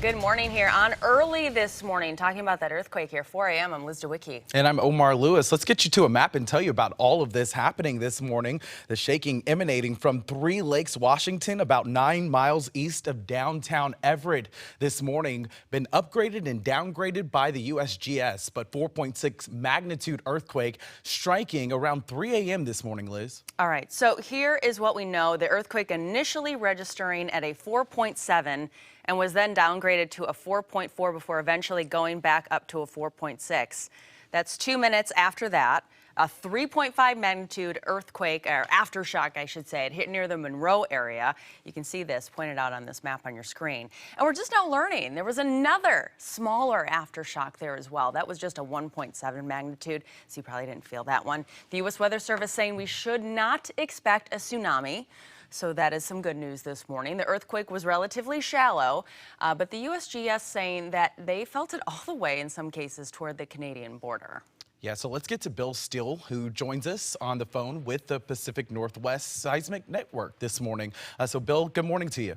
Good morning here on early this morning, talking about that earthquake here, 4 a.m. I'm Liz DeWicki. And I'm Omar Lewis. Let's get you to a map and tell you about all of this happening this morning. The shaking emanating from Three Lakes, Washington, about 9 miles east of downtown Everett this morning. Been upgraded and downgraded by the USGS, but 4.6 magnitude earthquake striking around 3 a.m. this morning, Liz. All right, so here is what we know. The earthquake initially registering at a 4.7 and was then downgraded to a 4.4 before eventually going back up to a 4.6. That's 2 minutes after that. A 3.5 magnitude earthquake, or aftershock, I should say, it hit near the Monroe area. You can see this pointed out on this map on your screen. And we're just now learning there was another smaller aftershock there as well. That was just a 1.7 magnitude, so you probably didn't feel that one. The U.S. Weather Service saying we should not expect a tsunami. So that is some good news this morning. The earthquake was relatively shallow, but the USGS saying that they felt it all the way in some cases toward the Canadian border. Yeah, so let's get to Bill Steele, who joins us on the phone with the Pacific Northwest Seismic Network this morning. So Bill, good morning to you.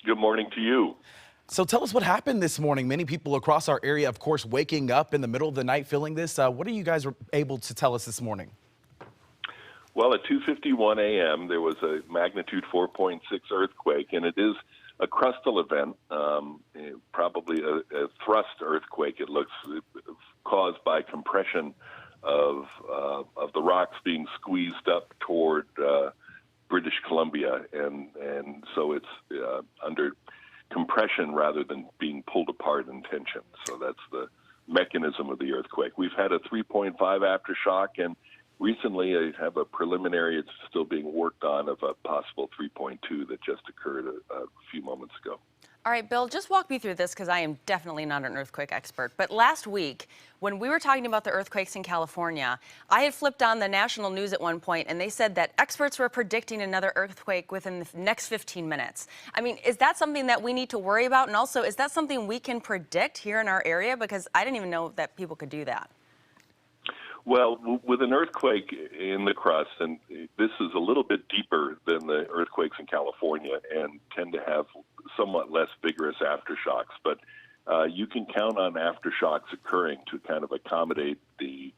Good morning to you. So tell us what happened this morning. Many people across our area, of course, waking up in the middle of the night feeling this. What are you guys able to tell us this morning? Well, at 2:51 a.m., there was a magnitude 4.6 earthquake, and it is a crustal event, probably a thrust earthquake. It looks caused by compression of the rocks being squeezed up toward British Columbia, and so it's under compression rather than being pulled apart in tension. So that's the mechanism of the earthquake. We've had a 3.5 aftershock, and recently, I have a preliminary, it's still being worked on, of a possible 3.2 that just occurred a few moments ago. All right, Bill, just walk me through this because I am definitely not an earthquake expert. But last week, when we were talking about the earthquakes in California, I had flipped on the national news at one point, and they said that experts were predicting another earthquake within the next 15 minutes. I mean, is that something that we need to worry about? And also, is that something we can predict here in our area? Because I didn't even know that people could do that. Well, with an earthquake in the crust, and this is a little bit deeper than the earthquakes in California and tend to have somewhat less vigorous aftershocks, but you can count on aftershocks occurring to kind of accommodate the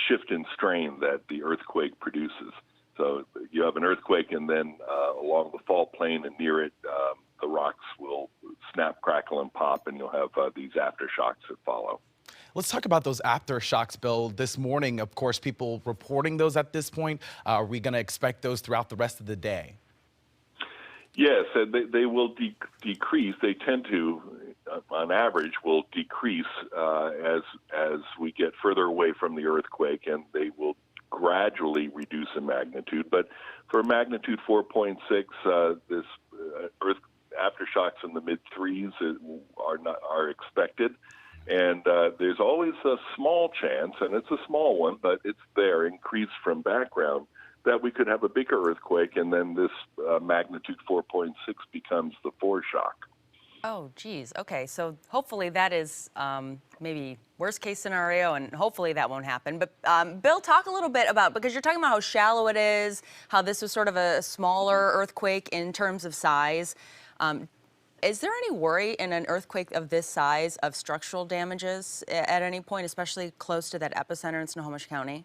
shift in strain that the earthquake produces. So you have an earthquake, and then along the fault plane and near it, the rocks will snap, crackle, and pop, and you'll have these aftershocks that follow. Let's talk about those aftershocks, Bill. This morning, of course, people reporting those at this point. Are we going to expect those throughout the rest of the day? Yes, and they will decrease. They tend to, on average, will decrease as we get further away from the earthquake, and they will gradually reduce in magnitude. But for magnitude 4.6, this earth aftershocks in the mid threes are expected. And there's always a small chance, and it's a small one, but it's there, increased from background, that we could have a bigger earthquake, and then this magnitude 4.6 becomes the foreshock. Oh, geez. Okay, so hopefully that is maybe worst case scenario, and hopefully that won't happen. But Bill, talk a little bit about, because you're talking about how shallow it is, how this was sort of a smaller earthquake in terms of size. Is there any worry in an earthquake of this size of structural damages at any point, especially close to that epicenter in Snohomish County?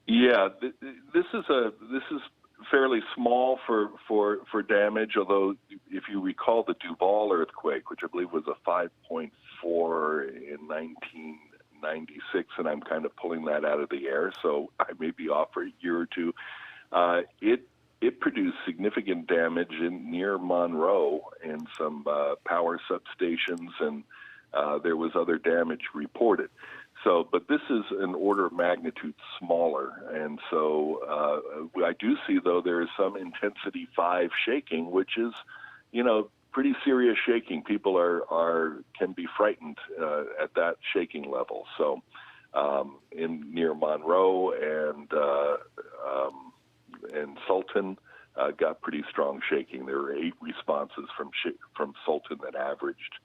Yeah, this is fairly small for damage. Although, if you recall the Duval earthquake, which I believe was a 5.4 in 1996, and I'm kind of pulling that out of the air, so I may be off for a year or two. It produced significant damage near Monroe and some power substations, and there was other damage reported. So, but this is an order of magnitude smaller, and so I do see, though, there is some intensity 5 shaking, which is, pretty serious shaking. People can be frightened at that shaking level. So, near Monroe and Sultan got pretty strong shaking. There were 8 responses from Sultan that averaged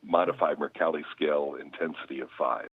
modified Mercalli scale intensity of 5.